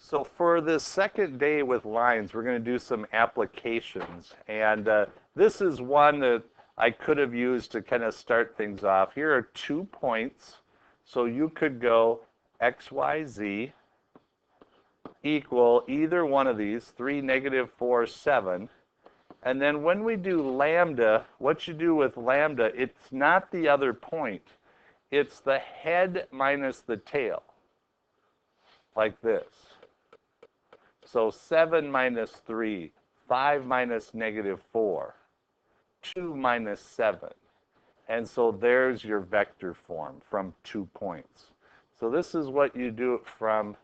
So for this second day with lines, we're going to do some applications. And this is one that I could have used to kind of start things off. Here are 2 points. So you could go x, y, z equal either one of these, 3, negative 4, 7. And then when we do lambda, what you do with lambda, it's not the other point. It's the head minus the tail, like this. So 7 minus 3, 5 minus negative 4, 2 minus 7. And so there's your vector form from 2 points. So this is what you do from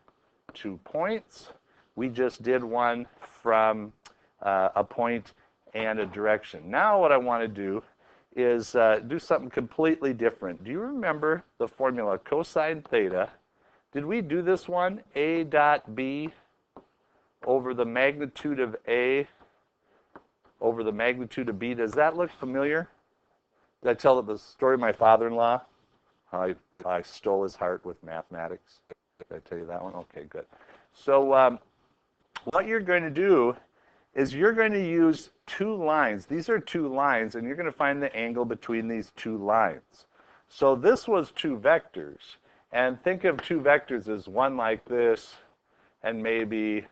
2 points. We just did one from a point and a direction. Now what I want to do is do something completely different. Do you remember the formula cosine theta? Did we do this one? A dot B over the magnitude of A over the magnitude of B. Does that look familiar? Did I tell the story of my father-in-law? I stole his heart with mathematics. Did I tell you that one? Okay, good. So what you're going to do is you're going to use 2 lines. These are 2 lines, and you're going to find the angle between these 2 lines. So this was 2 vectors. And think of 2 vectors as one like this and maybe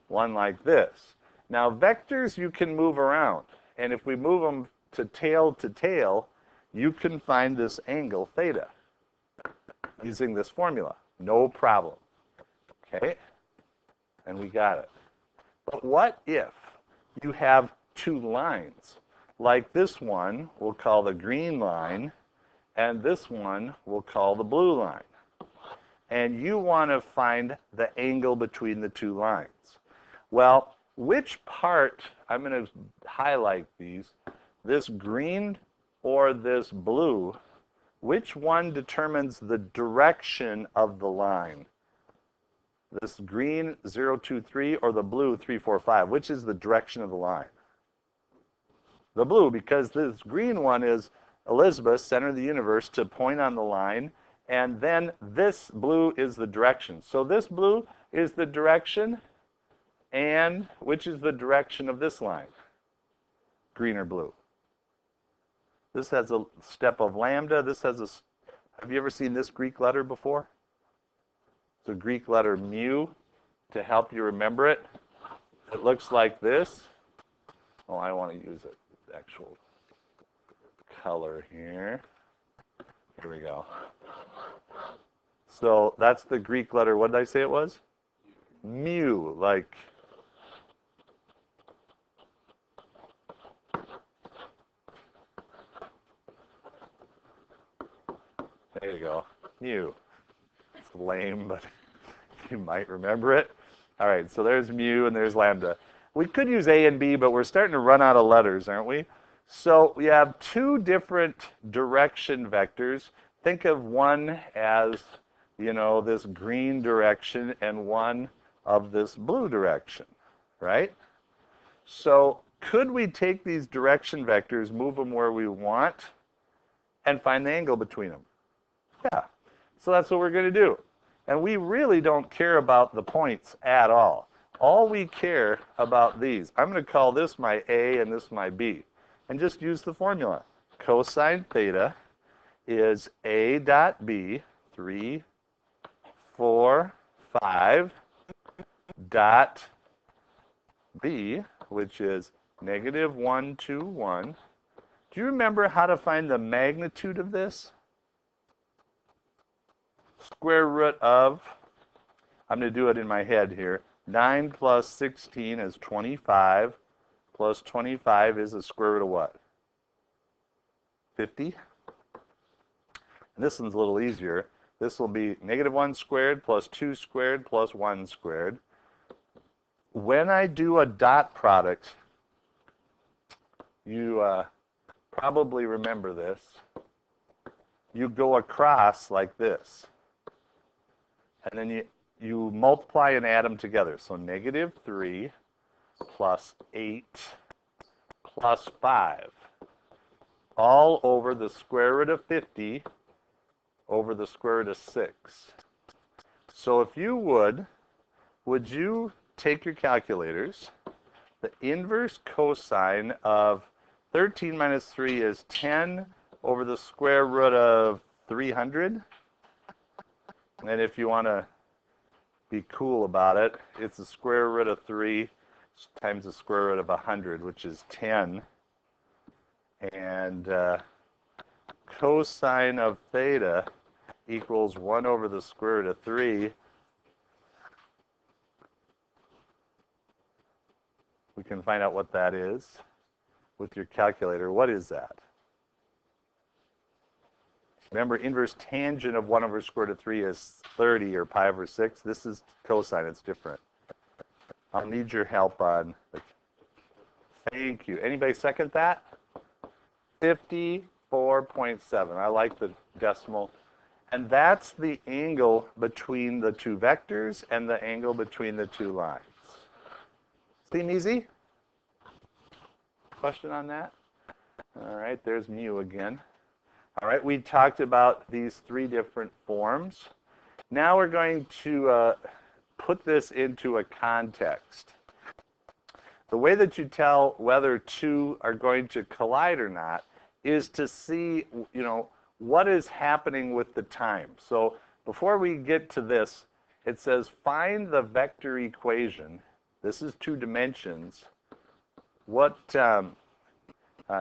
one like this. Now, vectors you can move around. And if we move them to tail, you can find this angle theta using this formula. No problem. Okay? And we got it. But what if you have 2 lines? Like this one we'll call the green line, and this one we'll call the blue line. And you want to find the angle between the 2 lines. Well, which part, I'm going to highlight these, this green or this blue, which one determines the direction of the line? This green 0, 2, 3 or the blue 3, 4, 5? Which is the direction of the line? The blue, because this green one is Elizabeth, center of the universe, to point on the line, and then this blue is the direction. So this blue is the direction, and which is the direction of this line? Green or blue? This has a step of lambda. This has a, have you ever seen this Greek letter before? It's a Greek letter mu to help you remember it. It looks like this. Oh, I want to use an actual color here. Here we go. So that's the Greek letter. What did I say it was? Mu, like there you go. Mu. It's lame, but you might remember it. All right, so there's mu and there's lambda. We could use A and B, but we're starting to run out of letters, aren't we? So we have 2 different direction vectors. Think of one as, you know, this green direction and one of this blue direction, right? So could we take these direction vectors, move them where we want, and find the angle between them? Yeah. So that's what we're going to do. And we really don't care about the points at all. All we care about these. I'm going to call this my A and this my B. And just use the formula. Cosine theta is A dot B, 3, 4, 5, dot B, which is negative 1, 2, 1. Do you remember how to find the magnitude of this? Square root of, I'm going to do it in my head here, 9 plus 16 is 25, plus 25 is the square root of what? 50? And this one's a little easier. This will be negative 1 squared plus 2 squared plus 1 squared. When I do a dot product, you probably remember this. You go across like this. And then you multiply and add them together. So negative 3 plus 8 plus 5 all over the square root of 50 over the square root of 6. So if you would would you take your calculators? The inverse cosine of 13 minus 3 is 10 over the square root of 300. And if you want to be cool about it, it's the square root of 3 times the square root of 100, which is 10. And cosine of theta equals 1 over the square root of 3. We can find out what that is with your calculator. What is that? Remember, inverse tangent of 1 over square root of 3 is 30, or pi over 6. This is cosine. It's different. I'll need your help on the... Thank you. Anybody second that? 54.7. I like the decimal. And that's the angle between the two vectors and the angle between the two lines. Seem easy? Question on that? All right, there's mu again. All right, we talked about these three different forms. Now we're going to put this into a context. The way that you tell whether two are going to collide or not is to see, what is happening with the time. So before we get to this, it says find the vector equation. This is 2 dimensions. What,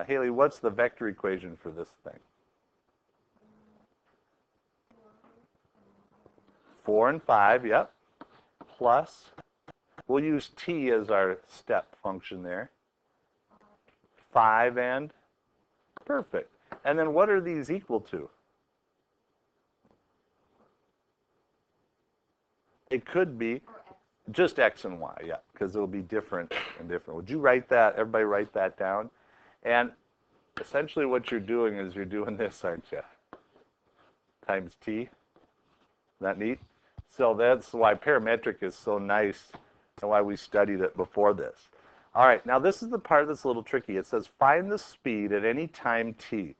Haley, what's the vector equation for this thing? 4 and 5, yep, plus, we'll use t as our step function there. 5 and, perfect. And then what are these equal to? It could be just x and y, yeah, because it'll be different and different. Would you write that, everybody write that down? And essentially what you're doing is you're doing this, aren't you? Times t. Isn't that neat? So that's why parametric is so nice and why we studied it before this. All right, now this is the part that's a little tricky. It says find the speed at any time t.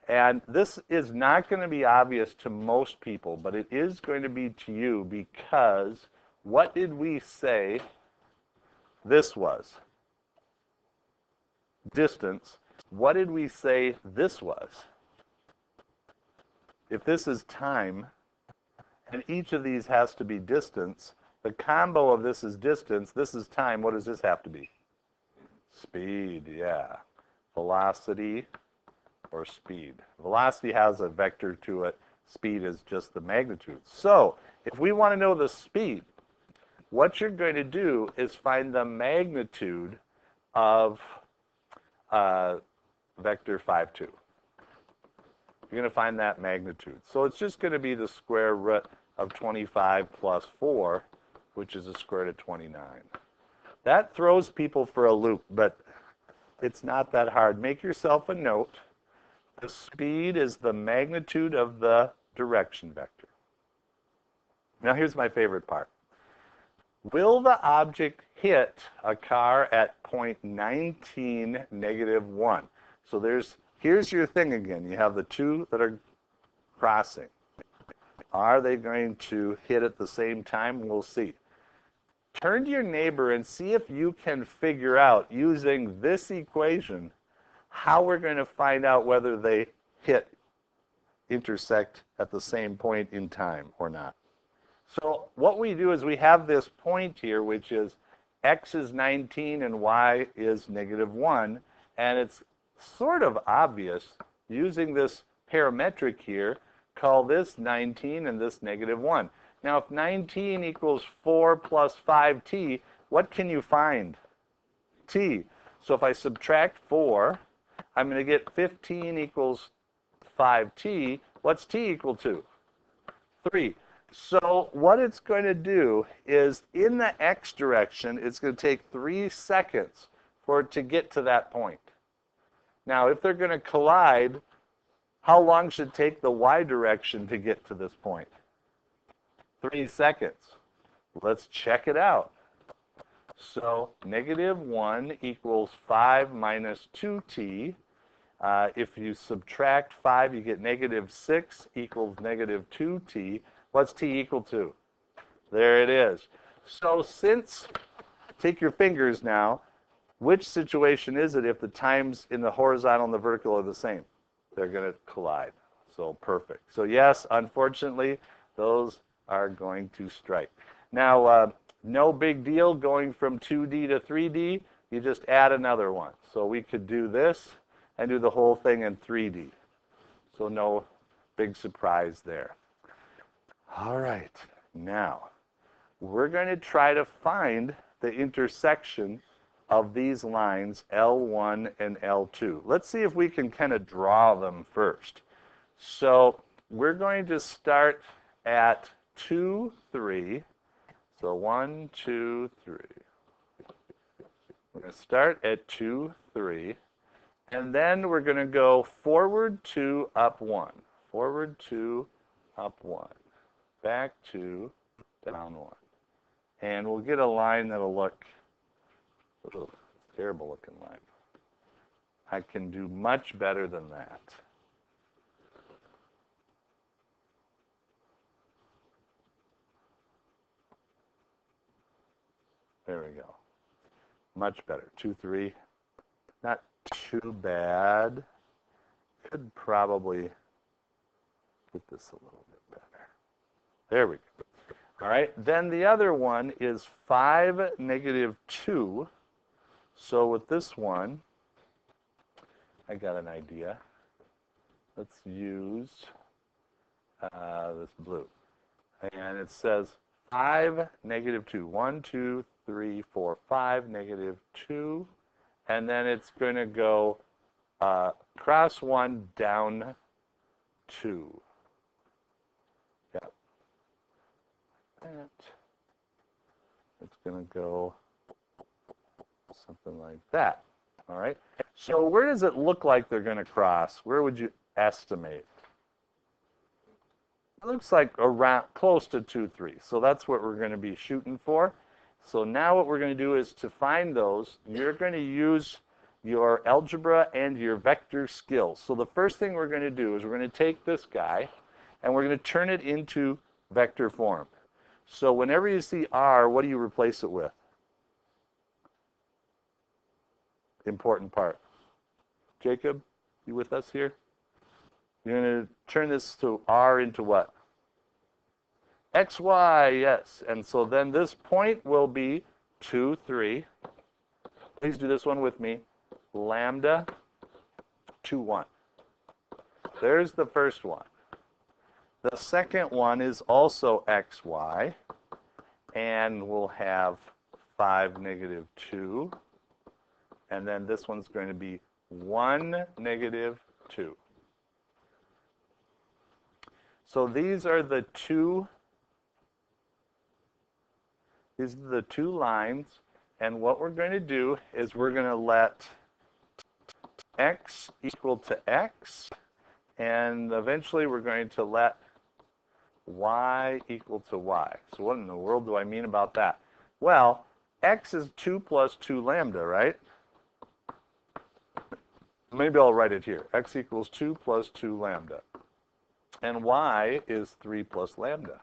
And this is not going to be obvious to most people, but it is going to be to you because what did we say this was? Distance. What did we say this was? If this is time, and each of these has to be distance, the combo of this is distance, this is time, what does this have to be? Speed, yeah. Velocity or speed. Velocity has a vector to it. Speed is just the magnitude. So if we want to know the speed, what you're going to do is find the magnitude of vector 5, 2. You're going to find that magnitude. So it's just going to be the square root of 25 plus 4, which is the square root of 29. That throws people for a loop, but it's not that hard. Make yourself a note. The speed is the magnitude of the direction vector. Now here's my favorite part. Will the object hit a car at point 19, negative 1? So here's your thing again. You have the two that are crossing. Are they going to hit at the same time? We'll see. Turn to your neighbor and see if you can figure out, using this equation, how we're going to find out whether they intersect at the same point in time or not. So what we do is we have this point here, which is x is 19 and y is negative 1. And it's sort of obvious using this parametric here, call this 19 and this negative 1. Now, if 19 equals 4 plus 5t, what can you find? T. So if I subtract 4, I'm going to get 15 equals 5t. What's t equal to? 3. So what it's going to do is, in the x direction, it's going to take 3 seconds for it to get to that point. Now, if they're going to collide, how long should it take the y direction to get to this point? 3 seconds. Let's check it out. So negative 1 equals 5 minus 2t. If you subtract 5, you get negative 6 equals negative 2t. What's t equal to? There it is. So since, take your fingers now, which situation is it if the times in the horizontal and the vertical are the same? They're going to collide. So perfect. So yes, unfortunately, those are going to strike. Now, no big deal going from 2D to 3D. You just add another one. So we could do this and do the whole thing in 3D. So no big surprise there. All right. Now, we're going to try to find the intersection of these lines L1 and L2. Let's see if we can kind of draw them first. So we're going to start at 2, 3. So 1, 2, 3. We're going to start at 2, 3. And then we're going to go forward 2, up 1. Forward 2, up 1. Back 2, down 1. And we'll get a line that'll look, terrible looking line. I can do much better than that. There we go. Much better. 2, 3. Not too bad. Could probably get this a little bit better. There we go. All right. Then the other one is 5, negative 2. So with this one, I got an idea. Let's use this blue. And it says 5, negative 2. 1, 2, 3, 4, 5, negative 2. And then it's going to go cross 1, down 2. Yeah. It's going to go something like that. All right. So where does it look like they're going to cross? Where would you estimate? It looks like around close to 2, 3. So that's what we're going to be shooting for. So now what we're going to do is to find those, you're going to use your algebra and your vector skills. So the first thing we're going to do is we're going to take this guy and we're going to turn it into vector form. So whenever you see R, what do you replace it with? Important part. Jacob, you with us here? You're going to turn this to R into what? X, Y, yes. And so then this point will be 2, 3. Please do this one with me. Lambda 2, 1. There's the first one. The second one is also x, y. And we'll have 5, negative 2. And then this one's going to be 1, negative 2. So these are the two lines. And what we're going to do is we're going to let x equal to x. And eventually we're going to let y equal to y. So what in the world do I mean about that? Well, x is 2 plus 2 lambda, right? Maybe I'll write it here. X equals 2 plus 2 lambda. And y is 3 plus lambda.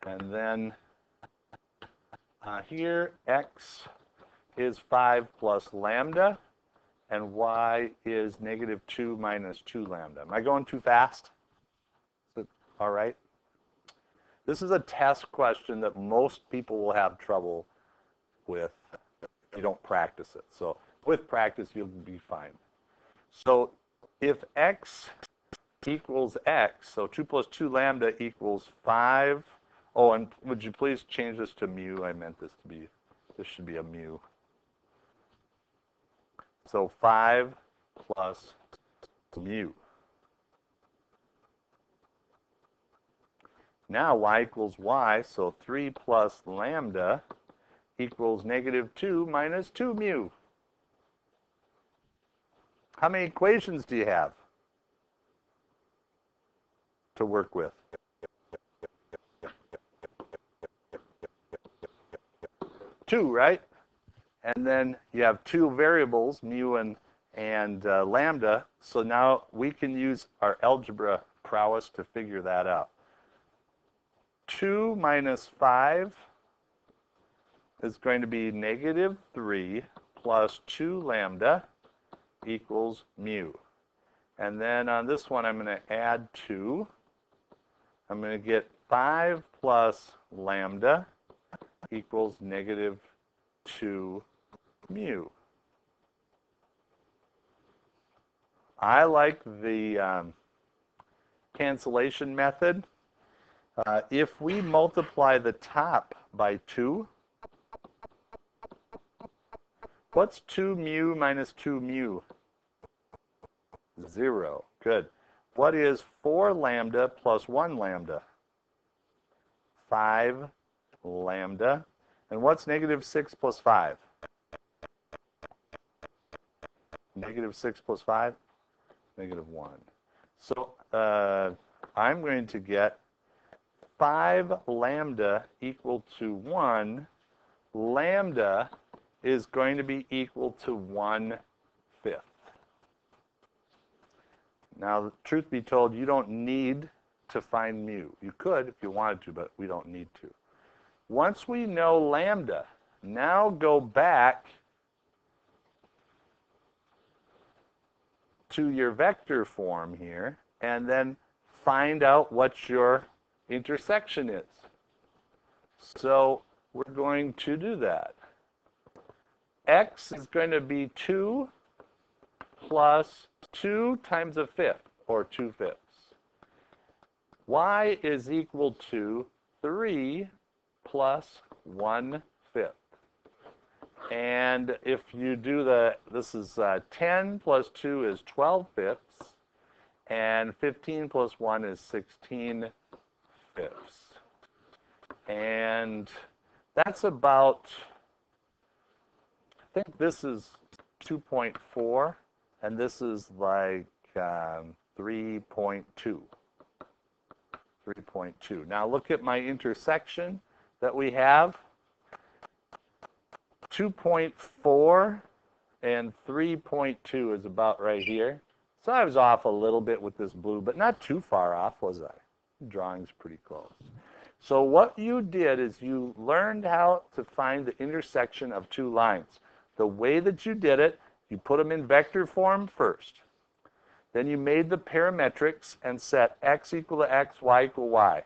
And then here, x is 5 plus lambda. And y is negative 2 minus 2 lambda. Am I going too fast? Is it all right? This is a test question that most people will have trouble with if you don't practice it. So with practice, you'll be fine. So if x equals x, so 2 plus 2 lambda equals 5. Oh, and would you please change this to mu? I meant this to be, this should be a mu. So 5 plus mu. Now y equals y, so 3 plus lambda equals negative 2 minus 2 mu. How many equations do you have to work with? 2, right? And then you have 2 variables, mu and lambda. So now we can use our algebra prowess to figure that out. 2 minus 5 is going to be negative 3 plus 2 lambda equals mu. And then on this one, I'm going to add 2. I'm going to get 5 plus lambda equals negative 2 mu. I like the cancellation method. If we multiply the top by 2, what's 2 mu minus 2 mu? 0. Good. What is 4 lambda plus 1 lambda? 5 lambda. And what's negative 6 plus 5? Negative 6 plus 5? Negative 1. So I'm going to get 5 lambda equal to 1. Lambda is going to be equal to 1/5. Now, truth be told, you don't need to find mu. You could if you wanted to, but we don't need to. Once we know lambda, now go back to your vector form here and then find out what your intersection is. So we're going to do that. X is going to be 2 plus 2 times a fifth, or 2/5. Y is equal to 3 plus 1/5. And if you do this is 10 plus 2 is 12/5, and 15 plus 1 is 16/5. And that's about, I think this is 2.4, and this is like 3.2. 3.2. Now look at my intersection that we have. 2.4 and 3.2 is about right here. So I was off a little bit with this blue, but not too far off, was I? The drawing's pretty close. So what you did is you learned how to find the intersection of two lines. The way that you did it, you put them in vector form first. Then you made the parametrics and set x equal to x, y equal to y.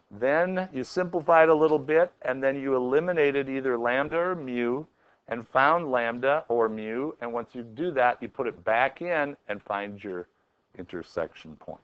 Then you simplified a little bit, and then you eliminated either lambda or mu and found lambda or mu. And once you do that, you put it back in and find your intersection point.